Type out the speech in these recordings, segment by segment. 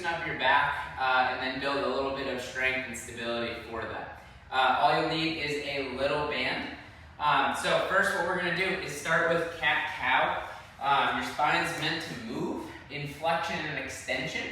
up your back and then build a little bit of strength and stability for that. All you'll need is a little band. So first what we're going to do is start with cat-cow. Your spine's meant to move in flexion and extension.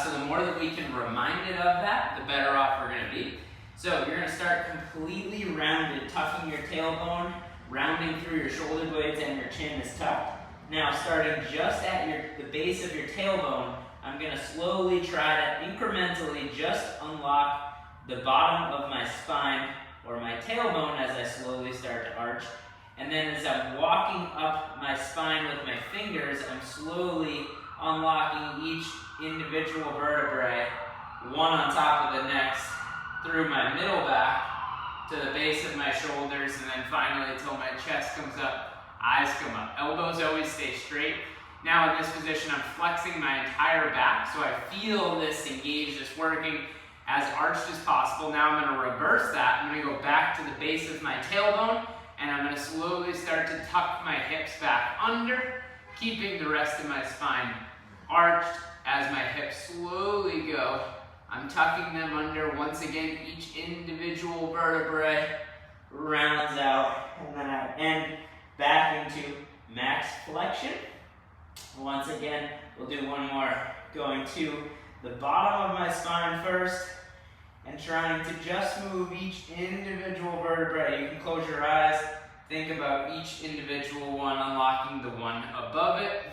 So the more that we can remind it of that, the better off we're going to be. So you're going to start completely rounded, tucking your tailbone, rounding through your shoulder blades, and your chin is tucked. Now starting just at the base of your tailbone, I'm going to slowly try to incrementally just unlock the bottom of my spine or my tailbone as I slowly start to arch. And then as I'm walking up my spine with my fingers, I'm slowly unlocking each individual vertebrae, one on top of the next, through my middle back to the base of my shoulders, and then finally until my chest comes up, eyes come up. Elbows always stay straight. Now in this position, I'm flexing my entire back, so I feel this engage, this working as arched as possible. Now I'm going to reverse that. I'm going to go back to the base of my tailbone, and I'm going to slowly start to tuck my hips back under, keeping the rest of my spine arched as my hips slowly go. I'm tucking them under. Once again, each individual vertebrae rounds out, and then I end back into max flexion. Once again, we'll do one more, going to the bottom of my spine first, and trying to just move each individual vertebrae. You can close your eyes, think about each individual one, unlocking the one above it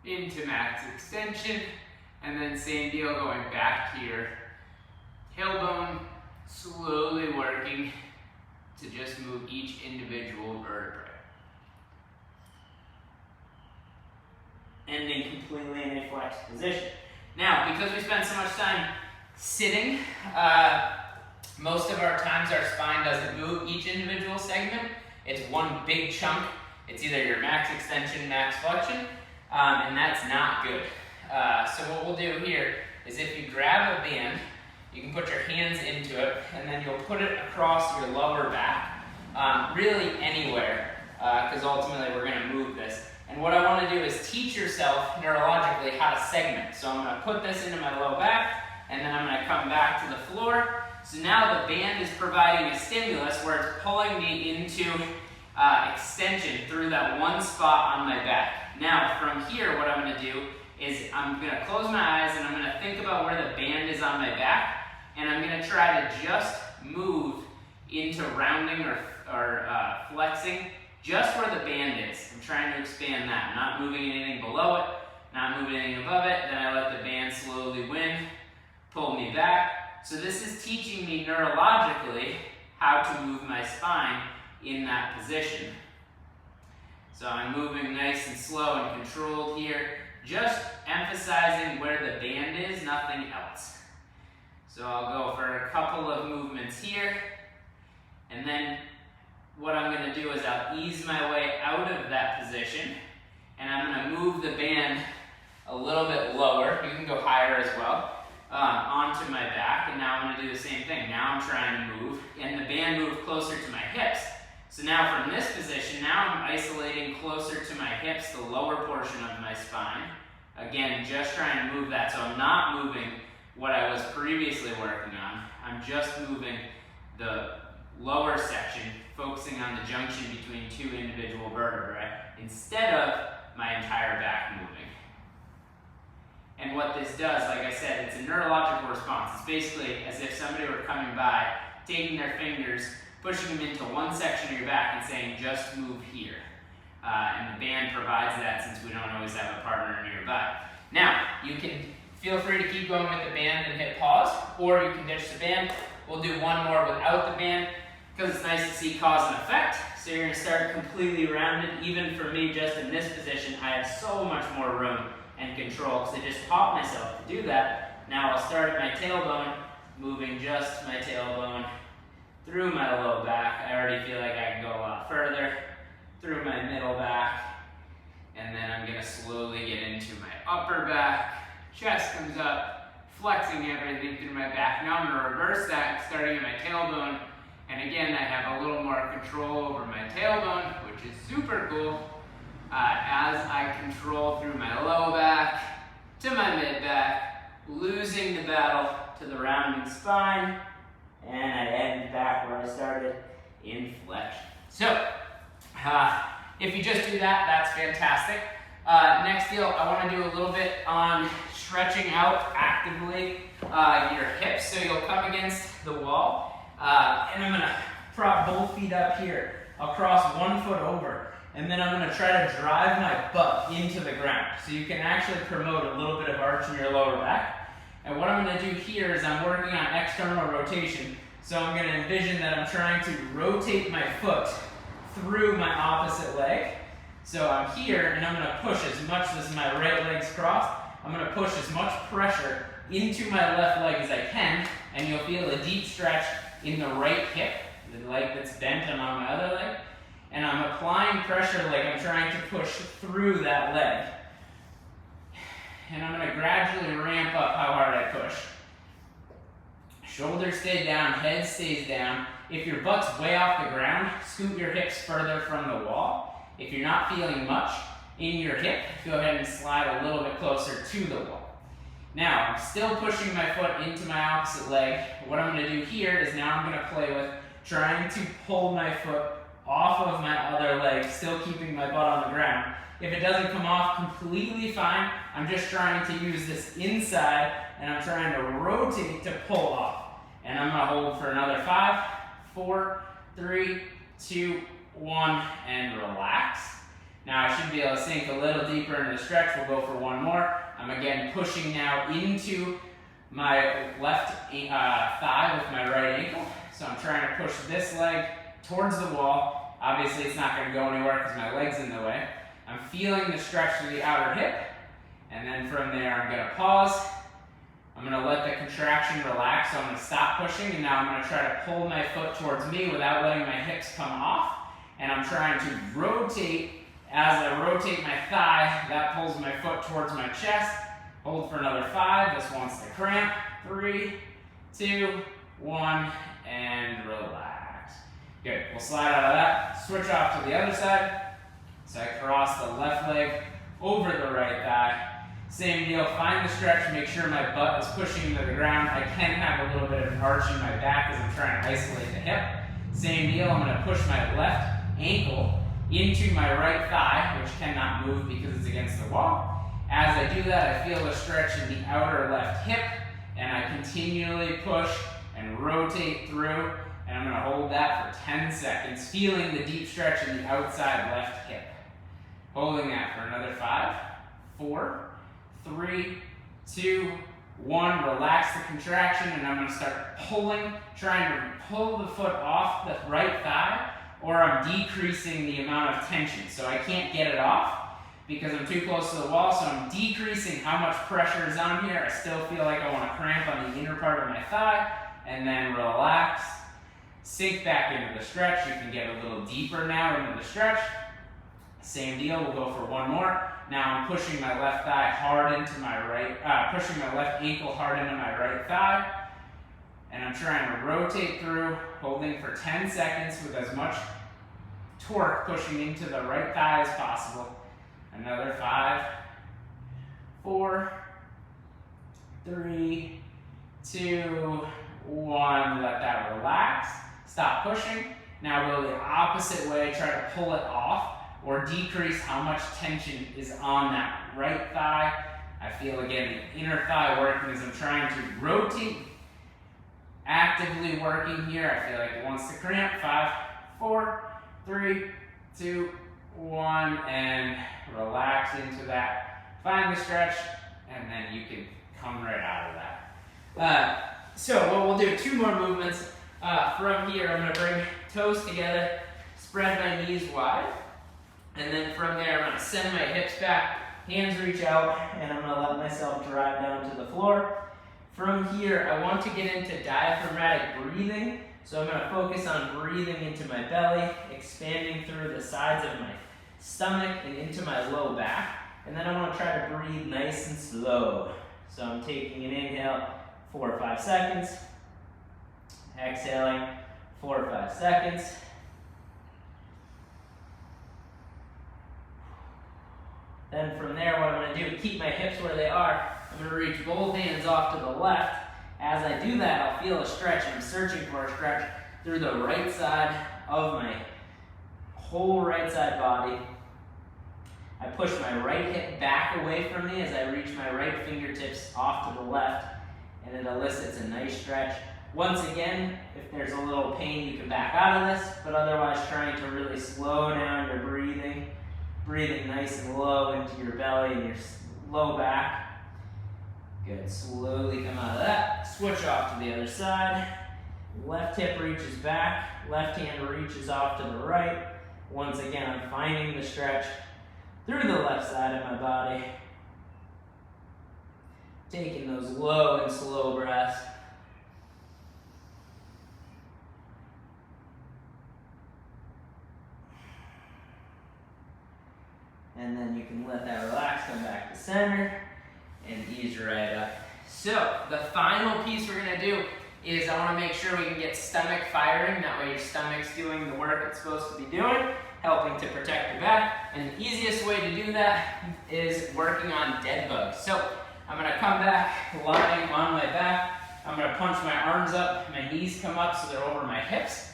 into max extension, and then same deal, going back to your tailbone, slowly working to just move each individual vertebrae. Ending completely in a flexed position. Now, because we spend so much time sitting, most of our times our spine doesn't move each individual segment. It's one big chunk. It's either your max extension, max flexion, and that's not good. So what we'll do here is if you grab a band, you can put your hands into it, and then you'll put it across your lower back, really anywhere, because ultimately we're going to move this. And what I want to do is teach yourself neurologically how to segment. So I'm going to put this into my low back, and then I'm going to come back to the floor. So now the band is providing a stimulus where it's pulling me into extension through that one spot on my back. Now from here, what I'm going to do is I'm going to close my eyes, and I'm going to think about where the band is on my back, and I'm going to try to just move into rounding or flexing just where the band is. I'm trying to expand that. I'm not moving anything below it, not moving anything above it. Then I let the band slowly pull me back. So this is teaching me neurologically how to move my spine in that position. So I'm moving nice and slow and controlled here, just emphasizing where the band is, nothing else. So I'll go for a couple of movements here, and then what I'm going to do is I'll ease my way out of that position, and I'm going to move the band a little bit lower. You can go higher as well, onto my back, and now I'm going to do the same thing. Now I'm trying to move, and the band move closer to my hips. So now from this position, now I'm isolating closer to my hips, the lower portion of my spine. Again, just trying to move that, so I'm not moving what I was previously working on. I'm just moving the lower section, focusing on the junction between two individual vertebrae instead of my entire back moving. And what this does, like I said, it's a neurological response. It's basically as if somebody were coming by, taking their fingers, pushing them into one section of your back and saying, just move here. And the band provides that, since we don't always have a partner nearby. Now, you can feel free to keep going with the band and hit pause, or you can ditch the band. We'll do one more without the band, because it's nice to see cause and effect. So you're going to start completely rounded. Even for me, just in this position, I have so much more room and control, because I just taught myself to do that. Now I'll start at my tailbone, moving just my tailbone through my low back. I already feel like I can go a lot further, through my middle back, and then I'm going to slowly get into my upper back. Chest comes up, flexing everything through my back. Now I'm going to reverse that, starting at my tailbone. And again, I have a little more control over my tailbone, which is super cool, as I control through my low back, to my mid back, losing the battle to the rounding spine, and I end back where I started in flexion. So, if you just do that, that's fantastic. Next deal, I want to do a little bit on stretching out actively your hips. So you'll come against the wall, and I'm going to prop both feet up here. I'll cross one foot over, and then I'm going to try to drive my butt into the ground. So you can actually promote a little bit of arch in your lower back. And what I'm going to do here is I'm working on external rotation. So I'm going to envision that I'm trying to rotate my foot through my opposite leg. So I'm here, and I'm going to push as much as my right leg's crossed. I'm going to push as much pressure into my left leg as I can, and you'll feel a deep stretch in the right hip, the leg that's bent and on my other leg. And I'm applying pressure like I'm trying to push through that leg. And I'm going to gradually ramp up how hard I push. Shoulders stay down, head stays down. If your butt's way off the ground, scoot your hips further from the wall. If you're not feeling much in your hip, go ahead and slide a little bit closer to the wall. Now, I'm still pushing my foot into my opposite leg. What I'm going to do here is now I'm going to play with trying to pull my foot off of my other leg, still keeping my butt on the ground. If it doesn't come off completely fine, I'm just trying to use this inside, and I'm trying to rotate to pull off. And I'm going to hold for another 5, 4, 3, 2, 1, and relax. Now I should be able to sink a little deeper into the stretch. We'll go for one more. I'm again pushing now into my left thigh with my right ankle. So I'm trying to push this leg towards the wall. Obviously it's not going to go anywhere because my leg's in the way. I'm feeling the stretch through the outer hip. And then from there I'm going to pause. I'm going to let the contraction relax, so I'm going to stop pushing, and now I'm going to try to pull my foot towards me without letting my hips come off. And I'm trying to rotate. As I rotate my thigh, that pulls my foot towards my chest. Hold for another 5. This wants to cramp. 3, 2, 1, and relax. Good. We'll slide out of that. Switch off to the other side. So I cross the left leg over the right thigh. Same deal, find the stretch, make sure my butt is pushing into the ground. I can have a little bit of an arch in my back as I'm trying to isolate the hip. Same deal, I'm going to push my left ankle into my right thigh, which cannot move because it's against the wall. As I do that, I feel a stretch in the outer left hip, and I continually push and rotate through, and I'm going to hold that for 10 seconds, feeling the deep stretch in the outside left hip. Holding that for another 5, 4, 3, 2, 1. Relax the contraction, and I'm going to start pulling, trying to pull the foot off the right thigh, or I'm decreasing the amount of tension. So I can't get it off because I'm too close to the wall, so I'm decreasing how much pressure is on here. I still feel like I want to cramp on the inner part of my thigh, and then relax. Sink back into the stretch. You can get a little deeper now into the stretch. Same deal, we'll go for one more. Now I'm pushing my left thigh hard into my right, pushing my left ankle hard into my right thigh. And I'm trying to rotate through, holding for 10 seconds with as much torque pushing into the right thigh as possible. Another 5, 4, 3, 2, 1. Let that relax. Stop pushing. Now go the opposite way, try to pull it off or decrease how much tension is on that right thigh. I feel again the inner thigh working as I'm trying to rotate, actively working here. I feel like it wants to cramp. 5, 4, 3, 2, 1, and relax into that. Find the stretch, and then you can come right out of that. So what we'll do, 2 more movements. From here, I'm going to bring toes together, spread my knees wide, and then from there, I'm going to send my hips back, hands reach out, and I'm going to let myself drive down to the floor. From here, I want to get into diaphragmatic breathing, so I'm going to focus on breathing into my belly, expanding through the sides of my stomach and into my low back, and then I want to try to breathe nice and slow. So I'm taking an inhale, 4 or 5 seconds, exhaling, 4 or 5 seconds. Then from there, what I'm going to do to keep my hips where they are, I'm I'm going to reach both hands off to the left. As I do that, I'll feel a stretch. I'm searching for a stretch through the right side of my whole right side body. I push my right hip back away from me as I reach my right fingertips off to the left, and it elicits a nice stretch. Once again, if there's a little pain, you can back out of this, but otherwise trying to really slow down your breathing. Breathing nice and low into your belly and your low back. Good, slowly come out of that. Switch off to the other side. Left hip reaches back, left hand reaches off to the right. Once again, I'm finding the stretch through the left side of my body. Taking those low and slow breaths. And then you can let that relax, come back to center, and ease right up. So, the final piece we're gonna do is I wanna make sure we can get stomach firing. That way your stomach's doing the work it's supposed to be doing, helping to protect the back. And the easiest way to do that is working on dead bugs. So, I'm gonna come back, lying on my back. I'm gonna punch my arms up, my knees come up so they're over my hips.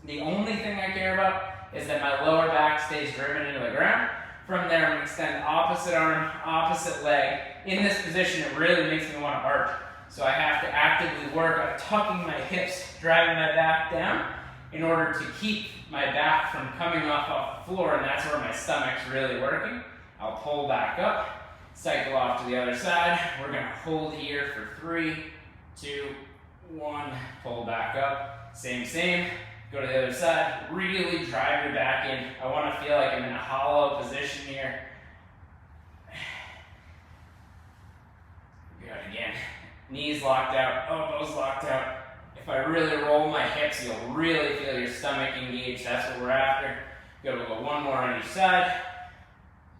The only thing I care about is that my lower back stays driven into the ground. From there, I'm going to extend opposite arm, opposite leg. In this position, it really makes me want to arch. So I have to actively work on tucking my hips, driving my back down in order to keep my back from coming off the floor, and that's where my stomach's really working. I'll pull back up, cycle off to the other side. We're going to hold here for 3, 2, 1, pull back up. Same. Go to the other side, really drive your back in. I want to feel like I'm in a hollow position here. Good, again. Knees locked out, elbows locked out. If I really roll my hips, you'll really feel your stomach engaged. That's what we're after. Go one more on each side.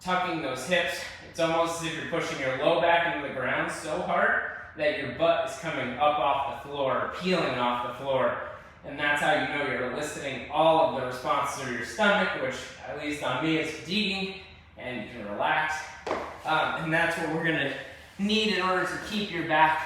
Tucking those hips. It's almost as if you're pushing your low back into the ground so hard that your butt is coming up off the floor, or peeling off the floor. And that's how you know you're eliciting all of the responses through your stomach, which, at least on me, is fatiguing, and you can relax. And that's what we're going to need in order to keep your back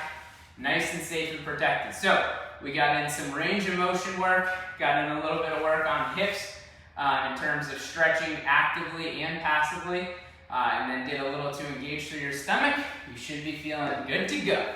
nice and safe and protected. So, we got in some range of motion work, got in a little bit of work on hips in terms of stretching actively and passively, and then did a little to engage through your stomach. You should be feeling good to go.